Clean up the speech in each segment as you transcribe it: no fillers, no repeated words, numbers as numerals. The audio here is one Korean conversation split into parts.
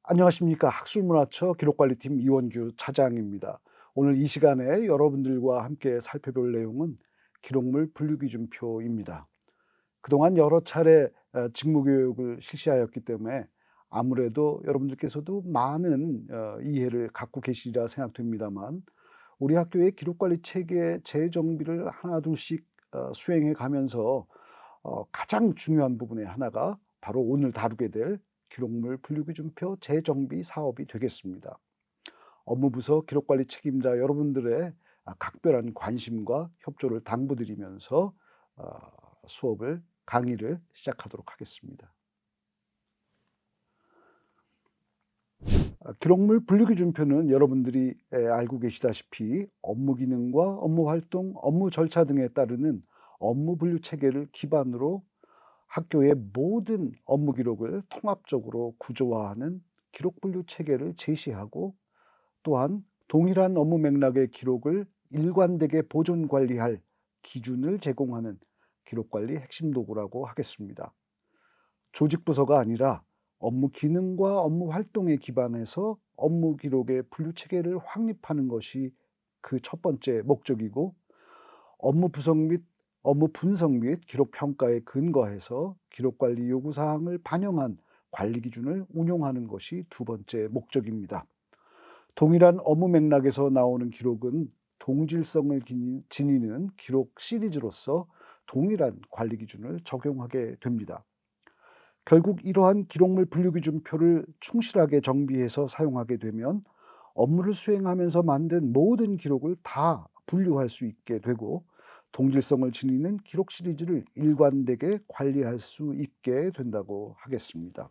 안녕하십니까. 학술문화처 기록관리팀 이원규 차장입니다. 오늘 이 시간에 여러분들과 함께 살펴볼 내용은 기록물 분류기준표입니다. 그동안 여러 차례 직무교육을 실시하였기 때문에 아무래도 여러분들께서도 많은 이해를 갖고 계시리라 생각됩니다만, 우리 학교의 기록관리 체계 재정비를 하나둘씩 수행해 가면서 가장 중요한 부분의 하나가 바로 오늘 다루게 될 기록물 분류기준표 재정비 사업이 되겠습니다. 업무부서 기록관리 책임자 여러분들의 각별한 관심과 협조를 당부드리면서 수업을 강의를 시작하도록 하겠습니다. 기록물 분류기준표는 여러분들이 알고 계시다시피 업무 기능과 업무 활동, 업무 절차 등에 따르는 업무 분류 체계를 기반으로 학교의 모든 업무 기록을 통합적으로 구조화하는 기록 분류 체계를 제시하고, 또한 동일한 업무 맥락의 기록을 일관되게 보존 관리할 기준을 제공하는 기록 관리 핵심 도구라고 하겠습니다. 조직 부서가 아니라 업무 기능과 업무 활동에 기반해서 업무 기록의 분류 체계를 확립하는 것이 그 첫 번째 목적이고, 업무 분석 및 기록 평가에 근거해서 기록 관리 요구 사항을 반영한 관리 기준을 운용하는 것이 두 번째 목적입니다. 동일한 업무 맥락에서 나오는 기록은 동질성을 지니는 기록 시리즈로서 동일한 관리 기준을 적용하게 됩니다. 결국 이러한 기록물 분류기준표를 충실하게 정비해서 사용하게 되면 업무를 수행하면서 만든 모든 기록을 다 분류할 수 있게 되고, 동질성을 지니는 기록 시리즈를 일관되게 관리할 수 있게 된다고 하겠습니다.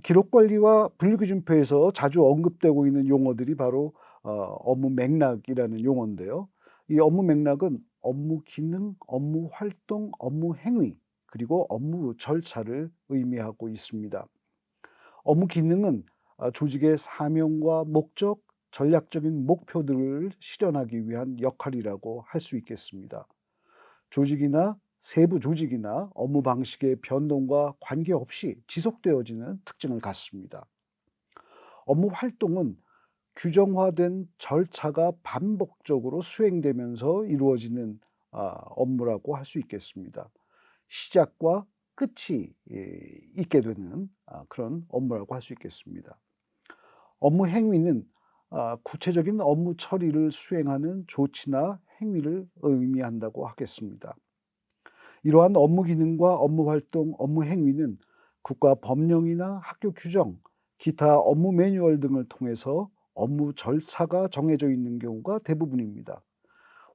기록관리와 분류기준표에서 자주 언급되고 있는 용어들이 바로 업무 맥락이라는 용어인데요. 이 업무 맥락은 업무 기능, 업무 활동, 업무 행위, 그리고 업무 절차를 의미하고 있습니다. 업무 기능은 조직의 사명과 목적, 전략적인 목표들을 실현하기 위한 역할이라고 할 수 있겠습니다. 조직이나 세부 조직이나 업무 방식의 변동과 관계없이 지속되어지는 특징을 갖습니다. 업무 활동은 규정화된 절차가 반복적으로 수행되면서 이루어지는 업무라고 할 수 있겠습니다. 시작과 끝이 있게 되는 그런 업무라고 할 수 있겠습니다. 업무 행위는 구체적인 업무 처리를 수행하는 조치나 행위를 의미한다고 하겠습니다. 이러한 업무 기능과 업무 활동, 업무 행위는 국가 법령이나 학교 규정, 기타 업무 매뉴얼 등을 통해서 업무 절차가 정해져 있는 경우가 대부분입니다.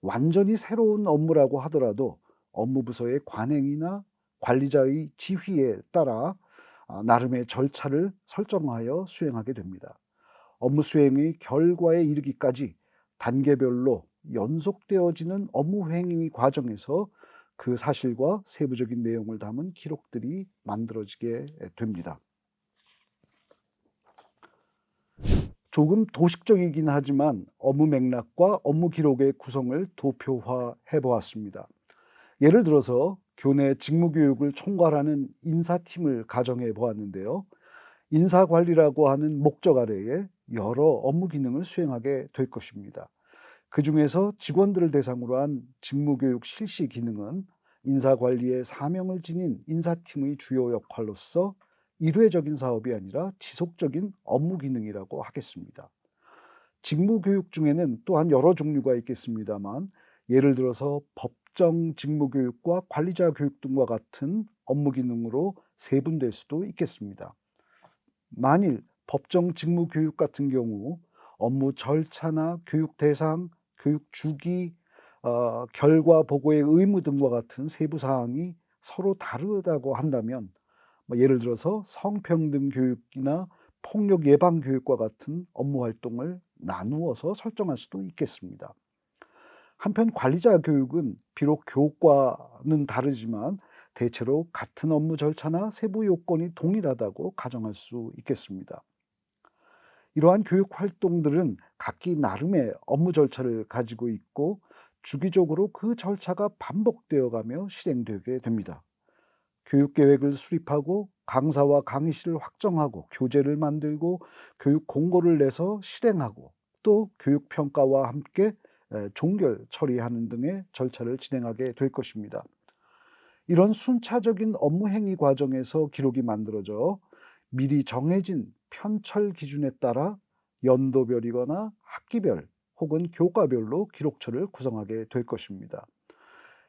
완전히 새로운 업무라고 하더라도 업무 부서의 관행이나 관리자의 지휘에 따라 나름의 절차를 설정하여 수행하게 됩니다. 업무 수행의 결과에 이르기까지 단계별로 연속되어지는 업무 행위 과정에서 그 사실과 세부적인 내용을 담은 기록들이 만들어지게 됩니다. 조금 도식적이긴 하지만 업무 맥락과 업무 기록의 구성을 도표화해 보았습니다. 예를 들어서 교내 직무교육을 총괄하는 인사팀을 가정해 보았는데요. 인사관리라고 하는 목적 아래에 여러 업무 기능을 수행하게 될 것입니다. 그 중에서 직원들을 대상으로 한 직무교육 실시 기능은 인사관리의 사명을 지닌 인사팀의 주요 역할로서 일회적인 사업이 아니라 지속적인 업무 기능이라고 하겠습니다. 직무교육 중에는 또한 여러 종류가 있겠습니다만, 예를 들어서 법정 직무교육과 관리자 교육 등과 같은 업무 기능으로 세분될 수도 있겠습니다. 만일 법정 직무교육 같은 경우 업무 절차나 교육 대상, 교육 주기, 결과 보고의 의무 등과 같은 세부 사항이 서로 다르다고 한다면, 예를 들어서 성평등 교육이나 폭력 예방 교육과 같은 업무 활동을 나누어서 설정할 수도 있겠습니다. 한편 관리자 교육은 비록 교육과는 다르지만 대체로 같은 업무 절차나 세부 요건이 동일하다고 가정할 수 있겠습니다. 이러한 교육 활동들은 각기 나름의 업무 절차를 가지고 있고 주기적으로 그 절차가 반복되어 가며 실행되게 됩니다. 교육 계획을 수립하고 강사와 강의실을 확정하고 교재를 만들고 교육 공고를 내서 실행하고 또 교육 평가와 함께 종결 처리하는 등의 절차를 진행하게 될 것입니다. 이런 순차적인 업무 행위 과정에서 기록이 만들어져 미리 정해진 편철 기준에 따라 연도별이거나 학기별 혹은 교과별로 기록처를 구성하게 될 것입니다.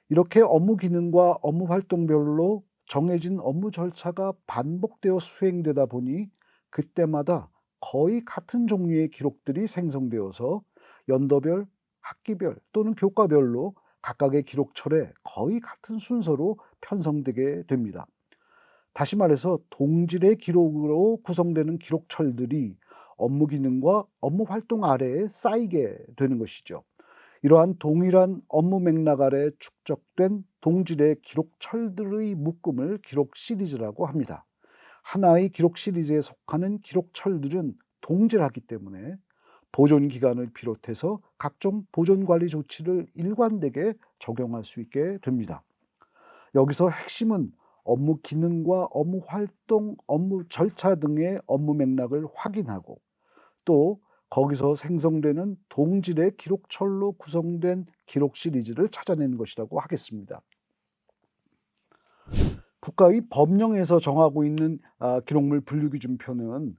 이렇게 업무 기능과 업무 활동별로 정해진 업무 절차가 반복되어 수행되다 보니 그때마다 거의 같은 종류의 기록들이 생성되어서 연도별, 학기별 또는 교과별로 각각의 기록철에 거의 같은 순서로 편성되게 됩니다. 다시 말해서 동질의 기록으로 구성되는 기록철들이 업무 기능과 업무 활동 아래에 쌓이게 되는 것이죠. 이러한 동일한 업무 맥락 아래 축적된 동질의 기록철들의 묶음을 기록 시리즈라고 합니다. 하나의 기록 시리즈에 속하는 기록철들은 동질하기 때문에 보존 기간을 비롯해서 각종 보존 관리 조치를 일관되게 적용할 수 있게 됩니다. 여기서 핵심은 업무 기능과 업무 활동, 업무 절차 등의 업무 맥락을 확인하고 또 거기서 생성되는 동질의 기록철로 구성된 기록 시리즈를 찾아내는 것이라고 하겠습니다. 국가의 법령에서 정하고 있는 기록물 분류기준표는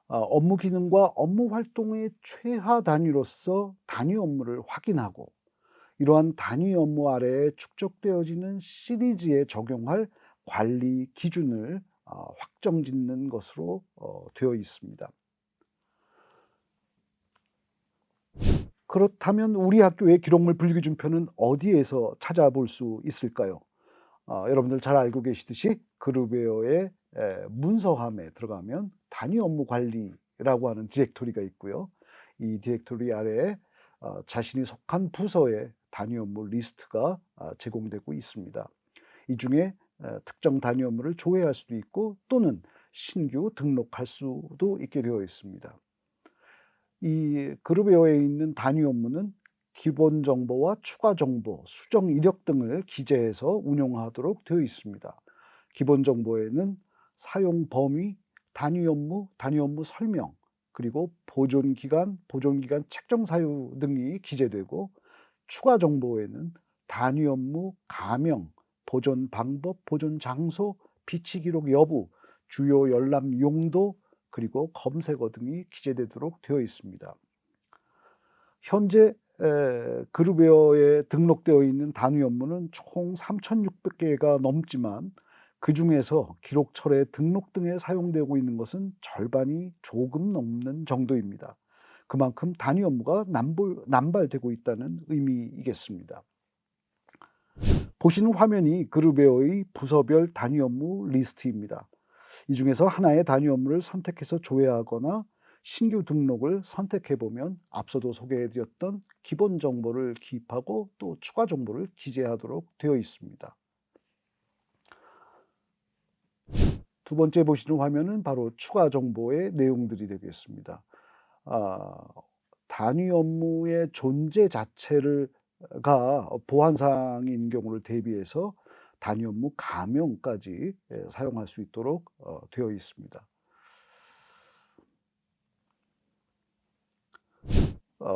업무 기능과 업무 활동의 최하 단위로서 단위 업무를 확인하고 이러한 단위 업무 아래에 축적되어지는 시리즈에 적용할 관리 기준을 확정짓는 것으로 되어 있습니다. 그렇다면 우리 학교의 기록물 분류기준표는 어디에서 찾아볼 수 있을까요? 여러분들 잘 알고 계시듯이 그룹웨어의 문서함에 들어가면 단위 업무 관리라고 하는 디렉토리가 있고요. 이 디렉토리 아래에 자신이 속한 부서의 단위 업무 리스트가 제공되고 있습니다. 이 중에 특정 단위 업무를 조회할 수도 있고 또는 신규 등록할 수도 있게 되어 있습니다. 이 그룹웨어에 있는 단위 업무는 기본 정보와 추가 정보, 수정 이력 등을 기재해서 운용하도록 되어 있습니다. 기본 정보에는 사용 범위, 단위 업무 설명, 그리고 보존 기간 책정 사유 등이 기재되고 추가 정보에는 단위 업무 가명, 보존 방법, 보존 장소, 비치 기록 여부, 주요 열람 용도, 그리고 검색어 등이 기재되도록 되어 있습니다. 현재 그룹웨어에 등록되어 있는 단위 업무는 총 3,600개가 넘지만 그 중에서 기록철에 등록 등에 사용되고 있는 것은 절반이 조금 넘는 정도입니다. 그만큼 단위 업무가 남발되고 있다는 의미이겠습니다. 보시는 화면이 그룹웨어의 부서별 단위 업무 리스트입니다. 이 중에서 하나의 단위 업무를 선택해서 조회하거나 신규 등록을 선택해보면 앞서도 소개해드렸던 기본 정보를 기입하고 또 추가 정보를 기재하도록 되어 있습니다. 두 번째 보시는 화면은 바로 추가 정보의 내용들이 되겠습니다. 단위 업무의 존재 자체가 보안사항인 경우를 대비해서 단위 업무 가명까지 사용할 수 있도록 되어 있습니다.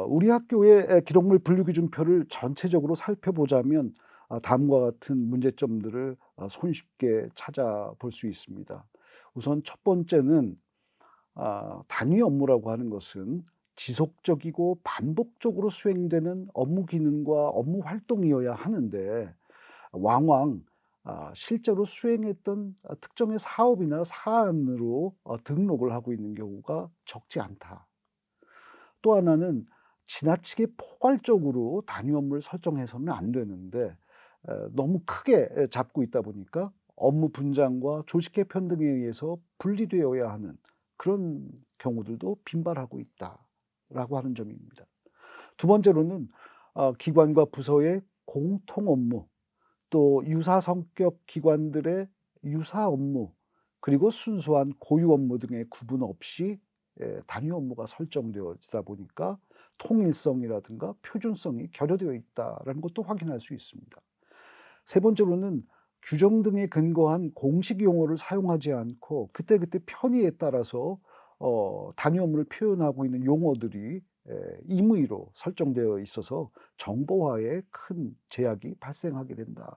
우리 학교의 기록물 분류기준표를 전체적으로 살펴보자면 다음과 같은 문제점들을 손쉽게 찾아볼 수 있습니다. 우선 첫 번째는 단위 업무라고 하는 것은 지속적이고 반복적으로 수행되는 업무 기능과 업무 활동이어야 하는데 왕왕 실제로 수행했던 특정의 사업이나 사안으로 등록을 하고 있는 경우가 적지 않다. 또 하나는 지나치게 포괄적으로 단위 업무를 설정해서는 안 되는데 너무 크게 잡고 있다 보니까 업무 분장과 조직 개편 등에 의해서 분리되어야 하는 그런 경우들도 빈발하고 있다라고 하는 점입니다. 두 번째로는 기관과 부서의 공통 업무, 또 유사 성격 기관들의 유사 업무, 그리고 순수한 고유 업무 등의 구분 없이 단위 업무가 설정되어지다 보니까 통일성이라든가 표준성이 결여되어 있다는 것도 확인할 수 있습니다. 세 번째로는 규정 등에 근거한 공식 용어를 사용하지 않고 그때그때 편의에 따라서 단위 업무를 표현하고 있는 용어들이 임의로 설정되어 있어서 정보화에 큰 제약이 발생하게 된다.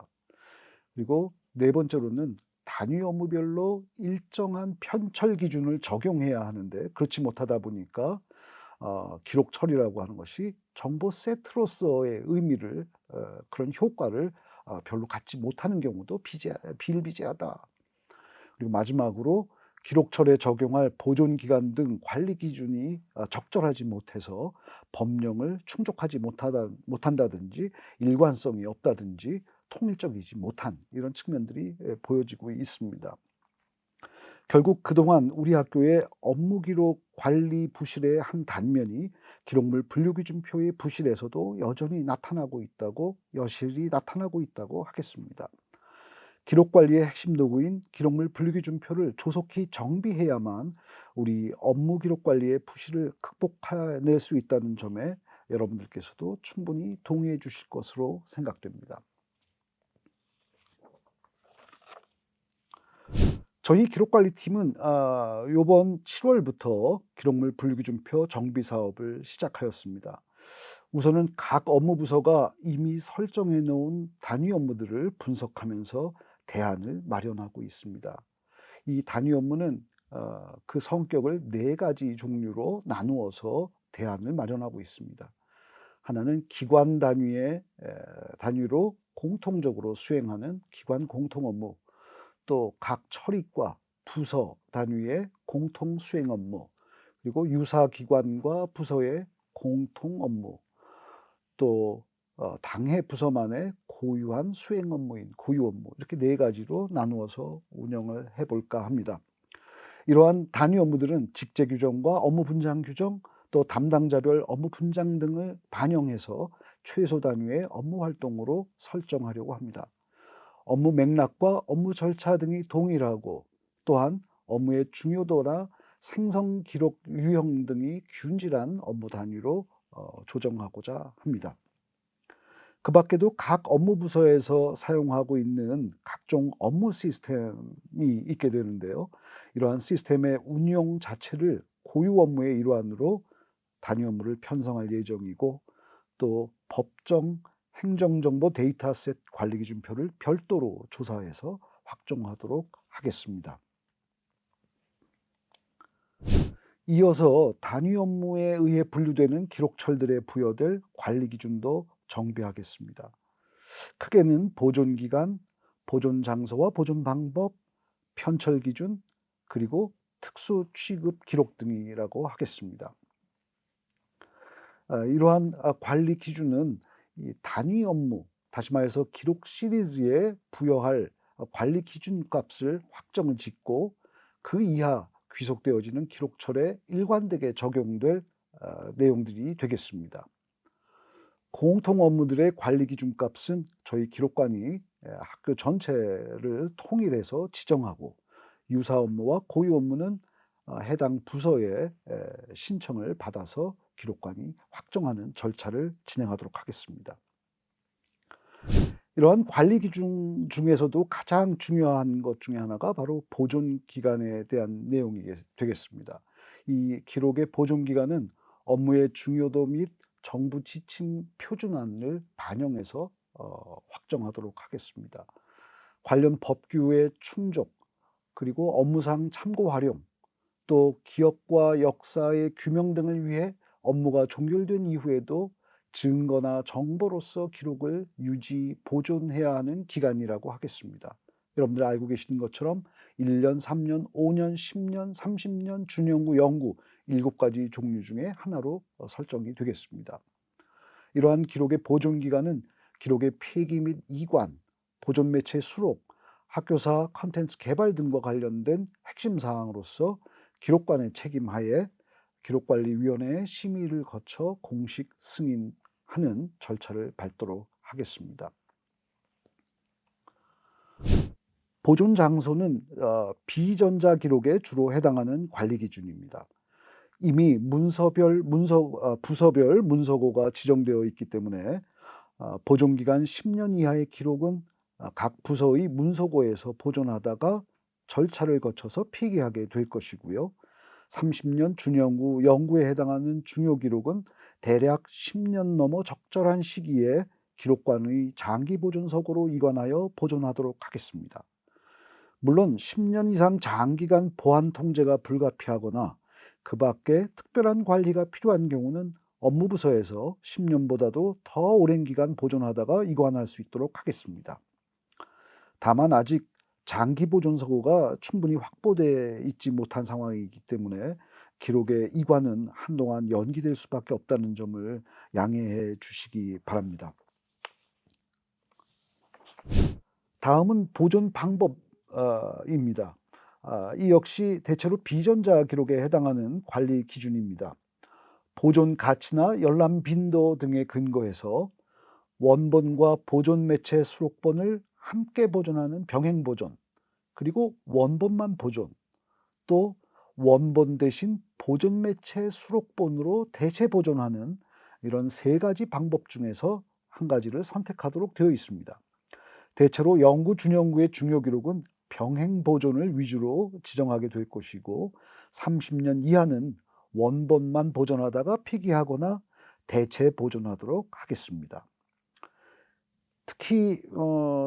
그리고 네 번째로는 단위 업무별로 일정한 편철 기준을 적용해야 하는데 그렇지 못하다 보니까 기록 처리라고 하는 것이 정보 세트로서의 의미를 그런 효과를 별로 갖지 못하는 경우도 비일비재하다. 그리고 마지막으로 기록철에 적용할 보존 기간 등 관리 기준이 적절하지 못해서 법령을 충족하지 못한다든지 일관성이 없다든지 통일적이지 못한 이런 측면들이 보여지고 있습니다. 결국 그동안 우리 학교의 업무기록 관리 부실의 한 단면이 기록물 분류기준표의 부실에서도 여전히 여실히 나타나고 있다고 하겠습니다. 기록관리의 핵심 도구인 기록물 분류기준표를 조속히 정비해야만 우리 업무기록관리의 부실을 극복해낼 수 있다는 점에 여러분들께서도 충분히 동의해 주실 것으로 생각됩니다. 저희 기록관리팀은 이번 7월부터 기록물 분류기준표 정비 사업을 시작하였습니다. 우선은 각 업무부서가 이미 설정해 놓은 단위 업무들을 분석하면서 대안을 마련하고 있습니다. 이 단위 업무는 그 성격을 4가지 종류로 나누어서 대안을 마련하고 있습니다. 하나는 기관 단위로 공통적으로 수행하는 기관 공통 업무, 또 각 처리과 부서 단위의 공통 수행 업무, 그리고 유사 기관과 부서의 공통 업무, 또 당해 부서만의 고유한 수행 업무인 고유 업무, 이렇게 4가지로 나누어서 운영을 해볼까 합니다. 이러한 단위 업무들은 직제 규정과 업무 분장 규정, 또 담당자별 업무 분장 등을 반영해서 최소 단위의 업무 활동으로 설정하려고 합니다. 업무 맥락과 업무 절차 등이 동일하고 또한 업무의 중요도나 생성 기록 유형 등이 균질한 업무 단위로 조정하고자 합니다. 그 밖에도 각 업무 부서에서 사용하고 있는 각종 업무 시스템이 있게 되는데요. 이러한 시스템의 운용 자체를 고유 업무의 일환으로 단위 업무를 편성할 예정이고, 또 법정 행정정보 데이터셋 관리기준표를 별도로 조사해서 확정하도록 하겠습니다. 이어서 단위 업무에 의해 분류되는 기록철들에 부여될 관리기준도 정비하겠습니다. 크게는 보존기간, 보존장소와 보존방법, 편철기준, 그리고 특수 취급 기록 등이라고 하겠습니다. 이러한 관리 기준은 이 단위 업무, 다시 말해서 기록 시리즈에 부여할 관리 기준 값을 확정을 짓고 그 이하 귀속되어지는 기록철에 일관되게 적용될 내용들이 되겠습니다. 공통 업무들의 관리 기준 값은 저희 기록관이 학교 전체를 통일해서 지정하고, 유사 업무와 고유 업무는 해당 부서의 신청을 받아서 기록관이 확정하는 절차를 진행하도록 하겠습니다. 이러한 관리 기준 중에서도 가장 중요한 것 중에 하나가 바로 보존 기간에 대한 내용이 되겠습니다. 이 기록의 보존 기간은 업무의 중요도 및 정부 지침 표준안을 반영해서 확정하도록 하겠습니다. 관련 법규의 충족, 그리고 업무상 참고 활용, 또 기업과 역사의 규명 등을 위해 업무가 종결된 이후에도 증거나 정보로서 기록을 유지, 보존해야 하는 기간이라고 하겠습니다. 여러분들 알고 계시는 것처럼 1년, 3년, 5년, 10년, 30년, 준영구, 영구 7가지 종류 중에 하나로 설정이 되겠습니다. 이러한 기록의 보존 기간은 기록의 폐기 및 이관, 보존 매체 수록, 학교사 컨텐츠 개발 등과 관련된 핵심 사항으로서 기록관의 책임하에 기록관리위원회의 심의를 거쳐 공식 승인하는 절차를 밟도록 하겠습니다. 보존 장소는 비전자 기록에 주로 해당하는 관리 기준입니다. 이미 부서별 문서고가 지정되어 있기 때문에 보존기간 10년 이하의 기록은 각 부서의 문서고에서 보존하다가 절차를 거쳐서 폐기하게 될 것이고요. 30년 준영 후 연구에 해당하는 중요 기록은 대략 10년 넘어 적절한 시기에 기록관의 장기 보존석으로 이관하여 보존하도록 하겠습니다. 물론 10년 이상 장기간 보안 통제가 불가피하거나 그 밖에 특별한 관리가 필요한 경우는 업무부서에서 10년보다도 더 오랜 기간 보존하다가 이관할 수 있도록 하겠습니다. 다만 아직 장기 보존 서고가 충분히 확보되어 있지 못한 상황이기 때문에 기록의 이관은 한동안 연기될 수밖에 없다는 점을 양해해 주시기 바랍니다. 다음은 보존 방법입니다. 이 역시 대체로 비전자 기록에 해당하는 관리 기준입니다. 보존 가치나 열람 빈도 등에 근거해서 원본과 보존 매체 수록본을 함께 보존하는 병행 보존, 그리고 원본만 보존, 또 원본 대신 보존 매체 수록본으로 대체 보존하는 이런 세 가지 방법 중에서 한 가지를 선택하도록 되어 있습니다. 대체로 연구 준연구의 중요 기록은 병행 보존을 위주로 지정하게 될 것이고 30년 이하는 원본만 보존하다가 폐기하거나 대체 보존하도록 하겠습니다. 특히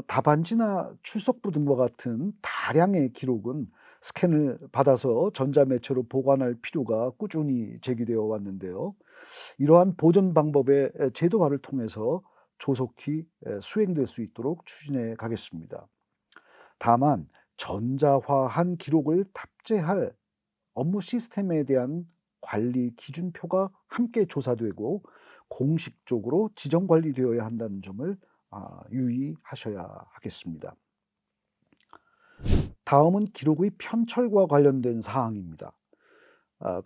답안지나 출석부 등과 같은 다량의 기록은 스캔을 받아서 전자매체로 보관할 필요가 꾸준히 제기되어 왔는데요. 이러한 보존 방법의 제도화를 통해서 조속히 수행될 수 있도록 추진해 가겠습니다. 다만 전자화한 기록을 탑재할 업무 시스템에 대한 관리 기준표가 함께 조사되고 공식적으로 지정 관리되어야 한다는 점을 유의하셔야 하겠습니다. 다음은 기록의 편철과 관련된 사항입니다.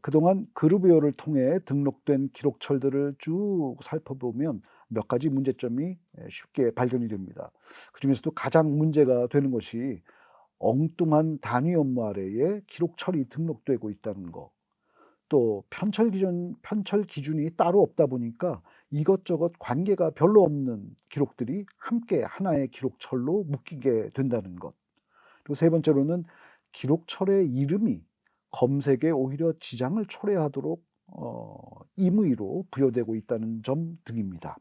그동안 그룹웨어를 통해 등록된 기록철들을 쭉 살펴보면 몇 가지 문제점이 쉽게 발견이 됩니다. 그 중에서도 가장 문제가 되는 것이 엉뚱한 단위 업무 아래에 기록철이 등록되고 있다는 것. 또 편철 기준이 따로 없다 보니까 이것저것 관계가 별로 없는 기록들이 함께 하나의 기록철로 묶이게 된다는 것. 그리고 세 번째로는 기록철의 이름이 검색에 오히려 지장을 초래하도록 임의로 부여되고 있다는 점 등입니다.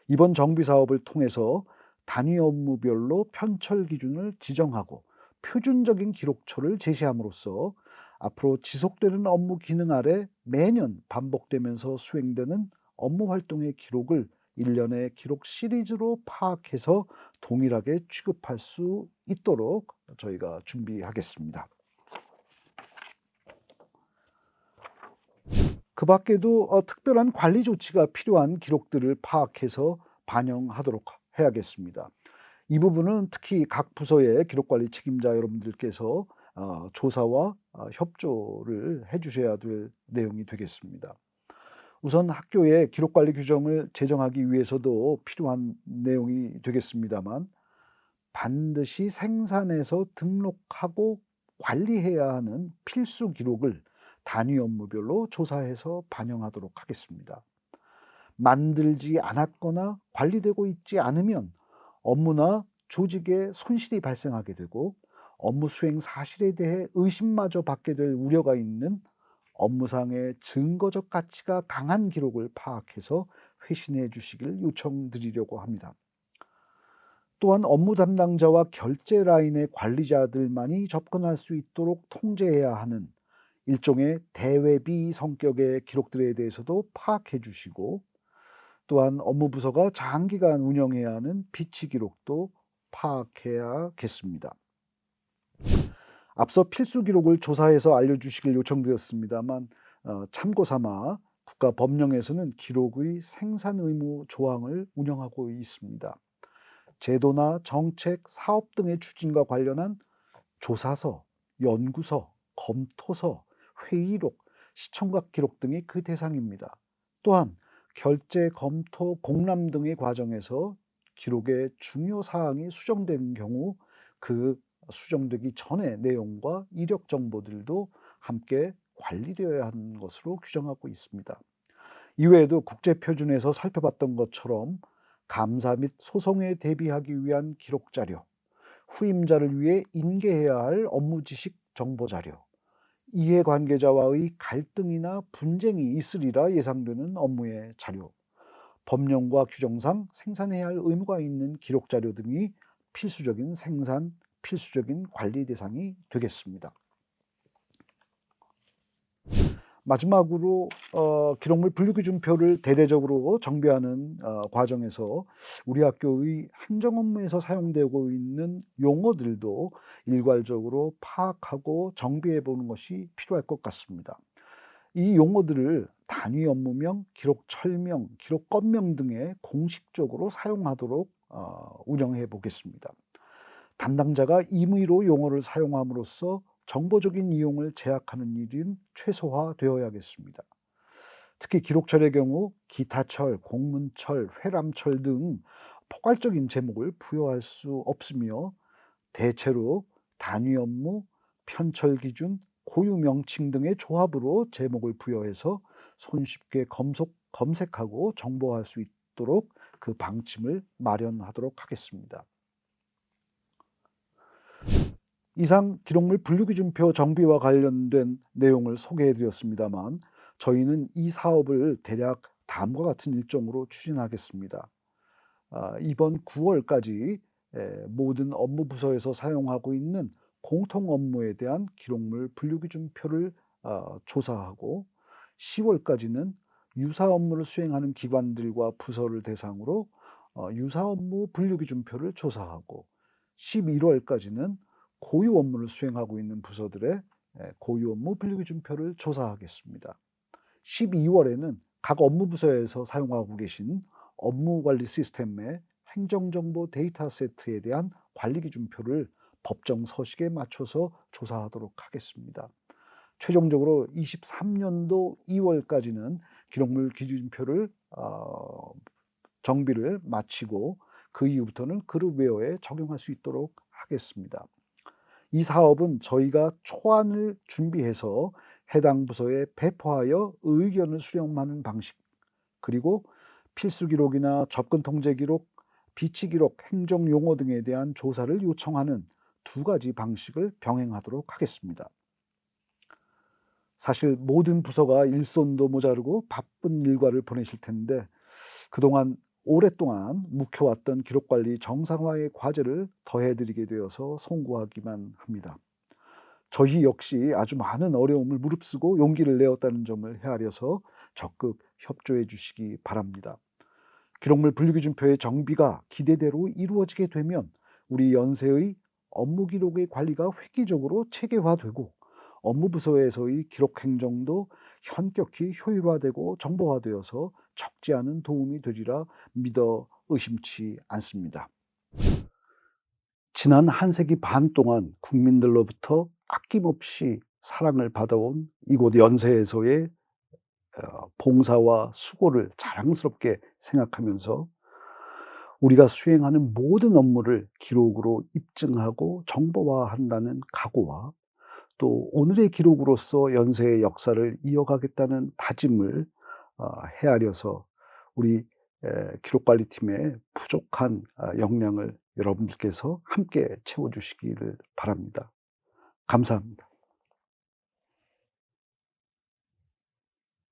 이번 정비 사업을 통해서 단위 업무별로 편철 기준을 지정하고 표준적인 기록처를 제시함으로써 앞으로 지속되는 업무 기능 아래 매년 반복되면서 수행되는 업무 활동의 기록을 일련의 기록 시리즈로 파악해서 동일하게 취급할 수 있도록 저희가 준비하겠습니다. 그 밖에도 특별한 관리 조치가 필요한 기록들을 파악해서 반영하도록 해야겠습니다. 이 부분은 특히 각 부서의 기록관리 책임자 여러분들께서 조사와 협조를 해주셔야 될 내용이 되겠습니다. 우선 학교의 기록관리 규정을 제정하기 위해서도 필요한 내용이 되겠습니다만 반드시 생산해서 등록하고 관리해야 하는 필수 기록을 단위 업무별로 조사해서 반영하도록 하겠습니다. 만들지 않았거나 관리되고 있지 않으면 업무나 조직에 손실이 발생하게 되고 업무 수행 사실에 대해 의심마저 받게 될 우려가 있는 업무상의 증거적 가치가 강한 기록을 파악해서 회신해 주시길 요청드리려고 합니다. 또한 업무 담당자와 결제 라인의 관리자들만이 접근할 수 있도록 통제해야 하는 일종의 대외비 성격의 기록들에 대해서도 파악해 주시고 또한 업무부서가 장기간 운영해야 하는 비치 기록도 파악해야겠습니다. 앞서 필수 기록을 조사해서 알려주시길 요청드렸습니다만 참고 삼아 국가법령에서는 기록의 생산 의무 조항을 운영하고 있습니다. 제도나 정책, 사업 등의 추진과 관련한 조사서, 연구서, 검토서, 회의록, 시청각 기록 등이 그 대상입니다. 또한 결제, 검토, 공람 등의 과정에서 기록의 중요 사항이 수정된 경우 그 수정되기 전의 내용과 이력 정보들도 함께 관리되어야 하는 것으로 규정하고 있습니다. 이외에도 국제표준에서 살펴봤던 것처럼 감사 및 소송에 대비하기 위한 기록 자료, 후임자를 위해 인계해야 할 업무 지식 정보 자료, 이해관계자와의 갈등이나 분쟁이 있으리라 예상되는 업무의 자료, 법령과 규정상 생산해야 할 의무가 있는 기록 자료 등이 필수적인 생산, 필수적인 관리 대상이 되겠습니다. 마지막으로 기록물 분류기준표를 대대적으로 정비하는 과정에서 우리 학교의 행정 업무에서 사용되고 있는 용어들도 일괄적으로 파악하고 정비해 보는 것이 필요할 것 같습니다. 이 용어들을 단위 업무명, 기록 철명, 기록 건명 등에 공식적으로 사용하도록 운영해 보겠습니다. 담당자가 임의로 용어를 사용함으로써 정보적인 이용을 제약하는 일은 최소화되어야겠습니다. 특히 기록철의 경우 기타철, 공문철, 회람철 등 포괄적인 제목을 부여할 수 없으며 대체로 단위 업무, 편철 기준, 고유 명칭 등의 조합으로 제목을 부여해서 손쉽게 검색하고 정보할 수 있도록 그 방침을 마련하도록 하겠습니다. 이상 기록물 분류기준표 정비와 관련된 내용을 소개해 드렸습니다만 저희는 이 사업을 대략 다음과 같은 일정으로 추진하겠습니다. 이번 9월까지 모든 업무 부서에서 사용하고 있는 공통 업무에 대한 기록물 분류기준표를 조사하고 10월까지는 유사 업무를 수행하는 기관들과 부서를 대상으로 유사 업무 분류기준표를 조사하고 11월까지는 고유 업무를 수행하고 있는 부서들의 고유 업무 분류기준표를 조사하겠습니다. 12월에는 각 업무 부서에서 사용하고 계신 업무관리 시스템의 행정정보 데이터 세트에 대한 관리기준표를 법정 서식에 맞춰서 조사하도록 하겠습니다. 최종적으로 23년도 2월까지는 기록물 기준표를 정비를 마치고 그 이후부터는 그룹웨어에 적용할 수 있도록 하겠습니다. 이 사업은 저희가 초안을 준비해서 해당 부서에 배포하여 의견을 수렴하는 방식, 그리고 필수 기록이나 접근 통제 기록, 비치 기록, 행정 용어 등에 대한 조사를 요청하는 두 가지 방식을 병행하도록 하겠습니다. 사실 모든 부서가 일손도 모자르고 바쁜 일과를 보내실 텐데 그동안 오랫동안 묵혀왔던 기록관리 정상화의 과제를 더해드리게 되어서 송구하기만 합니다. 저희 역시 아주 많은 어려움을 무릅쓰고 용기를 내었다는 점을 헤아려서 적극 협조해 주시기 바랍니다. 기록물 분류기준표의 정비가 기대대로 이루어지게 되면 우리 연세의 업무 기록의 관리가 획기적으로 체계화되고 업무 부서에서의 기록 행정도 현격히 효율화되고 정보화되어서 적지 않은 도움이 되리라 믿어 의심치 않습니다. 지난 한 세기 반 동안 국민들로부터 아낌없이 사랑을 받아온 이곳 연세에서의 봉사와 수고를 자랑스럽게 생각하면서 우리가 수행하는 모든 업무를 기록으로 입증하고 정보화한다는 각오와 또 오늘의 기록으로서 연세의 역사를 이어가겠다는 다짐을 헤아려서 우리 기록관리팀의 부족한 역량을 여러분들께서 함께 채워주시기를 바랍니다. 감사합니다.